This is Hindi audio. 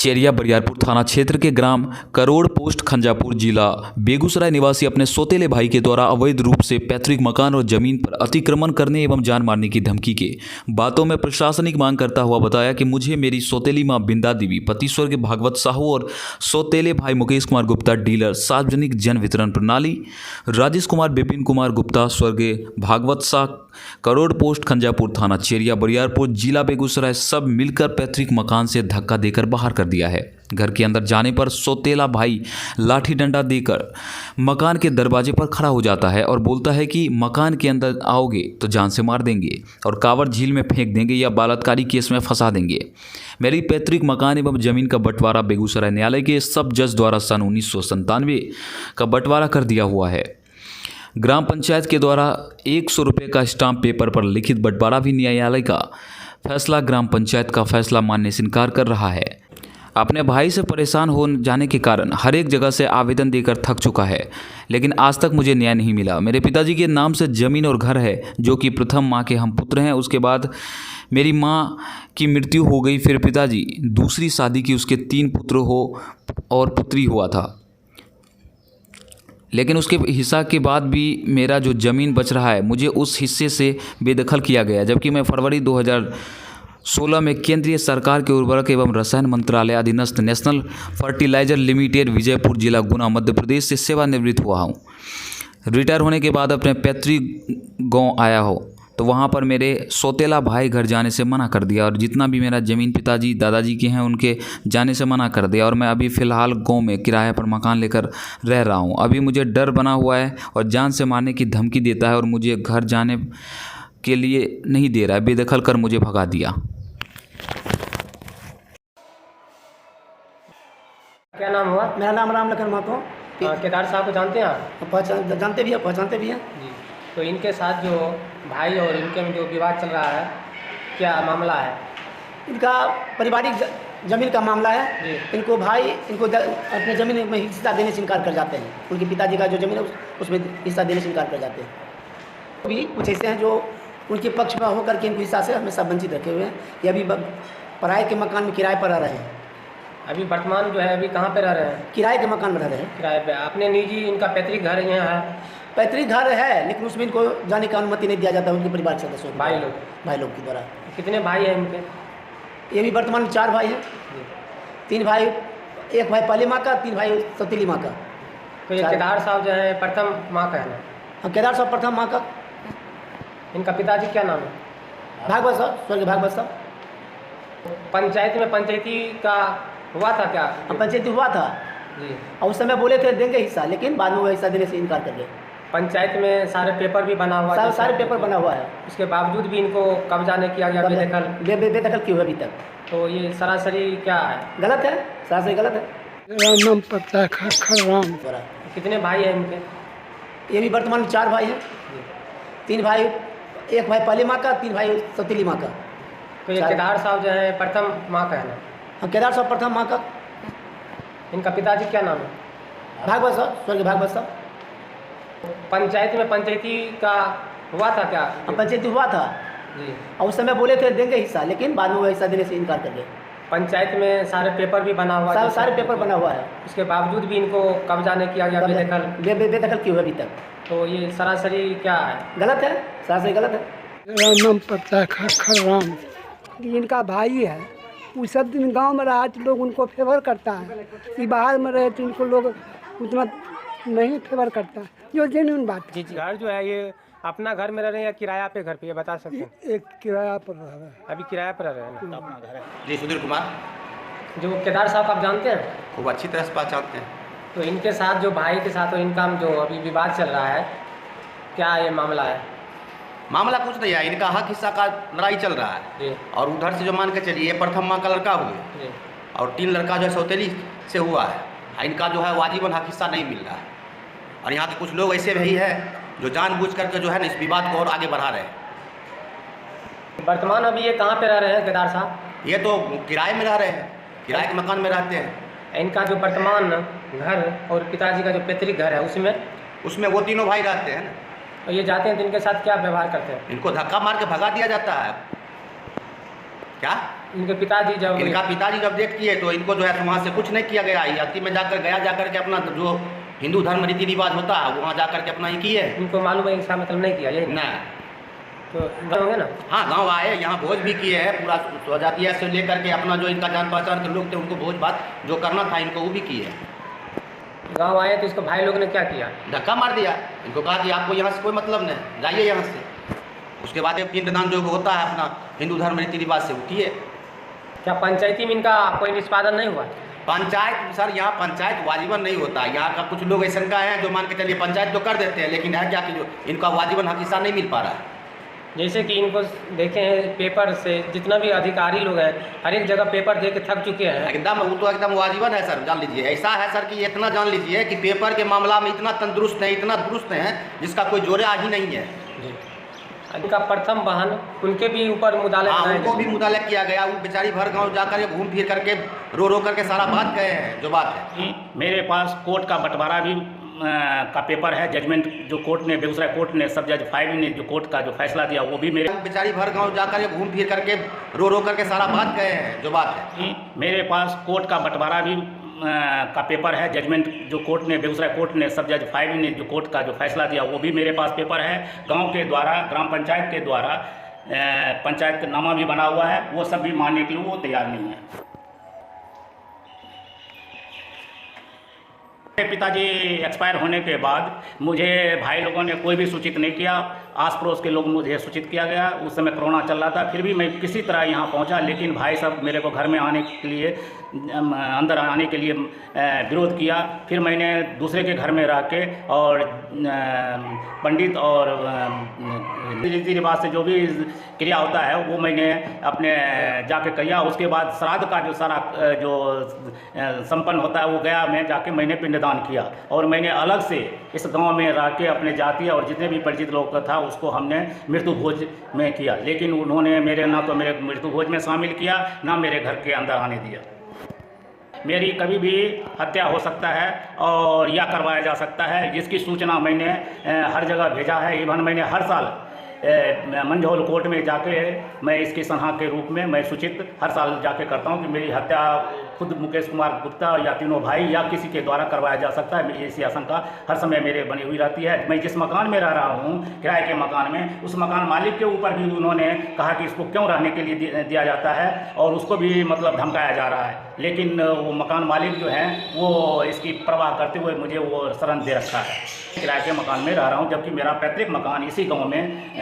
चेरिया बरियारपुर थाना क्षेत्र के ग्राम करोड़ पोस्ट खंजापुर जिला बेगूसराय निवासी अपने सौतेले भाई के द्वारा अवैध रूप से पैतृक मकान और जमीन पर अतिक्रमण करने एवं जान मारने की धमकी के बातों में प्रशासनिक मांग करता हुआ बताया कि मुझे मेरी सौतेली मां बिंदा देवी, पति स्वर्गीय भागवत साहू और सौतेले भाई मुकेश कुमार गुप्ता, डीलर सार्वजनिक जन वितरण प्रणाली, राजेश कुमार विपिन कुमार गुप्ता, स्वर्गीय भागवत शाह, करोड़ पोस्ट खंजापुर थाना चेरिया बरियारपुर जिला बेगूसराय, सब मिलकर पैतृक मकान से धक्का देकर बाहर कर दिया है। घर के अंदर जाने पर सौतेला भाई लाठी डंडा देकर मकान के दरवाजे पर खड़ा हो जाता है और बोलता है कि मकान के अंदर आओगे तो जान से मार देंगे और कांवर झील में फेंक देंगे या बलात्कारी केस में फंसा देंगे। मेरी पैतृक मकान एवं जमीन का बंटवारा बेगूसराय न्यायालय के सब जज द्वारा सन 1997 का बंटवारा कर दिया हुआ है। ग्राम पंचायत के द्वारा 100 रुपये का स्टाम्प पेपर पर लिखित बंटवारा भी न्यायालय का फैसला ग्राम पंचायत का फैसला मानने से इनकार कर रहा है। अपने भाई से परेशान हो जाने के कारण हर एक जगह से आवेदन देकर थक चुका है, लेकिन आज तक मुझे न्याय नहीं मिला। मेरे पिताजी के नाम से ज़मीन और घर है, जो कि प्रथम माँ के हम पुत्र हैं। उसके बाद मेरी माँ की मृत्यु हो गई, फिर पिताजी दूसरी शादी की, उसके 3 पुत्र हो और पुत्री हुआ था, लेकिन उसके हिस्सा के बाद भी मेरा जो ज़मीन बच रहा है मुझे उस हिस्से से बेदखल किया गया। जबकि मैं फरवरी 2016 में केंद्रीय सरकार के उर्वरक एवं रसायन मंत्रालय अधीनस्थ नेशनल फर्टिलाइजर लिमिटेड विजयपुर जिला गुना मध्य प्रदेश से सेवानिवृत्त हुआ हूँ। रिटायर होने के बाद अपने पैतृक गांव आया हो तो वहाँ पर मेरे सौतेला भाई घर जाने से मना कर दिया और जितना भी मेरा ज़मीन पिताजी दादाजी के हैं उनके जाने से मना कर दिया। और मैं अभी फ़िलहाल गांव में किराए पर मकान लेकर रह रहा हूं। अभी मुझे डर बना हुआ है और जान से मारने की धमकी देता है और मुझे घर जाने के लिए नहीं दे रहा है, बेदखल कर मुझे भगा दिया। क्या नाम हुआ? मेरा नाम राम लखन महतो। केदार साहब को जानते हैं आप? जानते भी हैं, पहचानते भी हैं जी। तो इनके साथ जो भाई और इनके में जो विवाद चल रहा है, क्या मामला है? इनका पारिवारिक ज़मीन का मामला है। इनको भाई अपने ज़मीन में हिस्सा देने से इनकार कर जाते हैं। उनके पिताजी का जो ज़मीन है उसमें हिस्सा देने से इनकार कर जाते हैं। अभी कुछ ऐसे हैं जो उनके पक्ष में होकर के इनको हिस्सा से हमेशा वंचित रखे हुए हैं। ये अभी पराये के मकान में किराए पर रह रहे हैं। अभी वर्तमान जो है अभी कहाँ पे रह रहे हैं? किराए के मकान में रह रहे हैं। किराए पे? अपने निजी इनका पैतृक घर यहाँ है? पैतृक घर है, लेकिन उसमें इनको जाने की अनुमति नहीं दिया जाता उनके परिवार के सदस्यों भाई लोग के द्वारा। कितने भाई हैं इनके? ये भी वर्तमान में 4 भाई हैं। 3 भाई, एक भाई पहली माँ का, 3 भाई सौतेली माँ का। तो ये केदार साहब जो है प्रथम माँ का है ना? हाँ, केदार साहब प्रथम माँ का। इनका पिताजी क्या नाम है? भागवत साहब, स्वर्गीय भागवत साहब। पंचायत में पंचायती का हुआ था क्या? पंचायती हुआ था जी। और उस समय बोले थे देंगे हिस्सा, लेकिन बाद में वो हिस्सा देने से इनकार कर गए। पंचायत में सारे पेपर भी बना हुआ है? सारे पेपर बना हुआ है। उसके बावजूद भी इनको कब्जा नहीं किया गया, बेदखल क्यों है अभी तक? तो ये सरासरी क्या है? गलत है, सरासरी गलत है। मेरा नाम पता है खर राम। कितने भाई हैं इनके? ये भी वर्तमान में 4 भाई हैं। 3 भाई, एक भाई पहली माँ का, 3 भाई सौतेली माँ का। तो ये केदार साहब जो है प्रथम माँ का है ना? हाँ, केदार साहब प्रथम माँ का। इनका पिताजी क्या नाम है? भागवत साहब, स्वर्गीय भागवत साहब। पंचायत में पंचायती का हुआ था क्या? पंचायती हुआ था जी। और उस समय बोले थे देंगे हिस्सा, लेकिन बाद में वो हिस्सा देने से इनकार कर गए। पंचायत में सारे पेपर भी बना हुआ है? सारे पेपर बना हुआ है। उसके बावजूद भी इनको कब्जा नहीं किया गया, बेदखल क्यों है अभी तक? तो ये सरासरी क्या है? गलत है, सरासरी गलत है। मेरा नाम पता है खर राम। इनका भाई है, वो सब दिन गांव में रहा तो लोग उनको फेवर करता है, कि बाहर में रहे तो इनको लोग उतना नहीं फेवर करता है, जो जेन्युइन बात है। जी। घर जो है ये अपना घर में रह रहे हैं या किराया पे घर पे, ये बता सकते हैं? एक किराया पर रह रहा है। अभी किराया पर रह रहे हैं ना? अपना घर है जी। सुधीर कुमार, जो केदार साहब आप जानते हैं? खूब अच्छी तरह से पहचानते हैं। तो इनके साथ जो भाई के साथ इनका जो अभी विवाद चल रहा है, क्या ये मामला है? मामला कुछ नहीं है, इनका हक हिस्सा का लड़ाई चल रहा है जी। और उधर से जो मान के चलिए प्रथम माँ का लड़का हुए जी। और 3 लड़का जो है सौतेली से हुआ है। इनका जो है वाजिबन हक हिस्सा नहीं मिल रहा है और यहाँ के कुछ लोग ऐसे भी है जो जानबूझ करके जो है ना इस विवाद को और आगे बढ़ा रहे हैं। वर्तमान अभी ये कहाँ पे रह रहे हैं केदार साहब? ये तो किराए में रह रहे हैं, किराए के मकान में रहते हैं। इनका जो वर्तमान घर और पिताजी का जो पैतृक घर है उसमें वो तीनों भाई रहते हैं ना। और ये जाते हैं तो इनके साथ क्या व्यवहार करते हैं? इनको धक्का मार के भगा दिया जाता है। क्या इनके पिताजी जब इनका पिताजी जब डेथ किए तो इनको जो है वहाँ से कुछ नहीं किया गया, यात्री में जाकर के अपना जो हिंदू धर्म रीति रिवाज होता है वहाँ जाकर के अपना ही किए। इनको मालूम है इसका मतलब नहीं किया यही ना तो गाँव होंगे ना। हाँ, गांव आए, यहाँ भोज भी किए हैं, पूरा स्वजातीय से लेकर के अपना जो इनका जान पहचान के लोग थे उनको भोज भात जो करना था इनको वो भी किए। गाँव आए तो इसको भाई लोग ने क्या किया? धक्का मार दिया, इनको कहा कि आपको यहाँ से कोई मतलब नहीं, जाइए यहाँ से। उसके बाद पिंडदान जो होता है अपना हिंदू धर्म रीति रिवाज से वो किए। क्या पंचायती में इनका कोई निष्पादन नहीं हुआ? पंचायत सर, यहाँ पंचायत वाजिबन नहीं होता। यहाँ का कुछ लोग ऐसे का है जो मान के चलिए पंचायत तो कर देते हैं, लेकिन है क्या कि जो इनका वाजिबन हक हिस्सा नहीं मिल पा रहा है। जैसे कि इनको देखे हैं पेपर से, जितना भी अधिकारी लोग हैं हर एक जगह पेपर दे के थक चुके हैं। एकदम वो तो एकदम वाजिबन है सर, जान लीजिए। ऐसा है सर कि इतना जान लीजिए कि पेपर के मामला में इतना तंदुरुस्त है, इतना दुरुस्त है जिसका कोई जोड़ा ही नहीं है। इनका प्रथम बहन, उनके भी ऊपर मुदाले हाँ, बनाए उनको गए। भी मुदाले किया गया। वो बेचारी भर गांव जाकर घूम फिर करके रो करके सारा बात गए हैं जो बात है। मेरे पास कोर्ट का बंटवारा भी का पेपर है, जजमेंट जो कोर्ट ने, बेगूसराय कोर्ट ने, सब जज 5 ने जो कोर्ट का जो फैसला दिया वो भी मेरे बेचारी भर गांव जाकर घूम फिर करके रो करके सारा बात गए हैं जो बात है। मेरे पास कोर्ट का बंटवारा भी का पेपर है, जजमेंट जो कोर्ट ने, बेगूसराय कोर्ट ने, सब जज 5 ने जो कोर्ट का जो फैसला दिया वो भी मेरे पास पेपर है। गांव के द्वारा, ग्राम पंचायत के द्वारा पंचायत नामा भी बना हुआ है, वो सब भी मानने के लिए वो तैयार नहीं है। पिताजी एक्सपायर होने के बाद मुझे भाई लोगों ने कोई भी सूचित नहीं किया। आस पड़ोस के लोग मुझे सूचित किया गया। उस समय कोरोना चल रहा था, फिर भी मैं किसी तरह यहाँ पहुँचा, लेकिन भाई सब मेरे को घर में आने के लिए, अंदर आने के लिए विरोध किया। फिर मैंने दूसरे के घर में रह के और पंडित और रीति रिवाज से जो भी क्रिया होता है वो मैंने अपने जाके किया। उसके बाद श्राद्ध का जो सारा जो संपन्न होता है वो गया, मैं जाके मैंने पिंडदान किया। और मैंने अलग से इस गांव में रह के अपने जातीय और जितने भी परिचित लोग का था उसको हमने मृत्यु भोज में किया, लेकिन उन्होंने मेरे ना तो मेरे मृत्यु भोज में शामिल किया, ना मेरे घर के अंदर आने दिया। मेरी कभी भी हत्या हो सकता है और या करवाया जा सकता है, जिसकी सूचना मैंने हर जगह भेजा है। इवन मैंने हर साल मंझौल कोर्ट में जाके मैं इसकी सनहा के रूप में मैं सूचित हर साल जाके करता हूं कि मेरी हत्या खुद मुकेश कुमार गुप्ता या तीनों भाई या किसी के द्वारा करवाया जा सकता है। मेरी ऐसी आशंका हर समय मेरे बनी हुई रहती है। मैं जिस मकान में रह रहा हूं, किराए के मकान में, उस मकान मालिक के ऊपर भी उन्होंने कहा कि इसको क्यों रहने के लिए दिया जाता है और उसको भी मतलब धमकाया जा रहा है, लेकिन वो मकान मालिक जो है वो इसकी परवाह करते हुए मुझे वो शरण दे रखा है। किराए के मकान में रह रहा हूँ, जबकि मेरा पैतृक मकान इसी गाँव में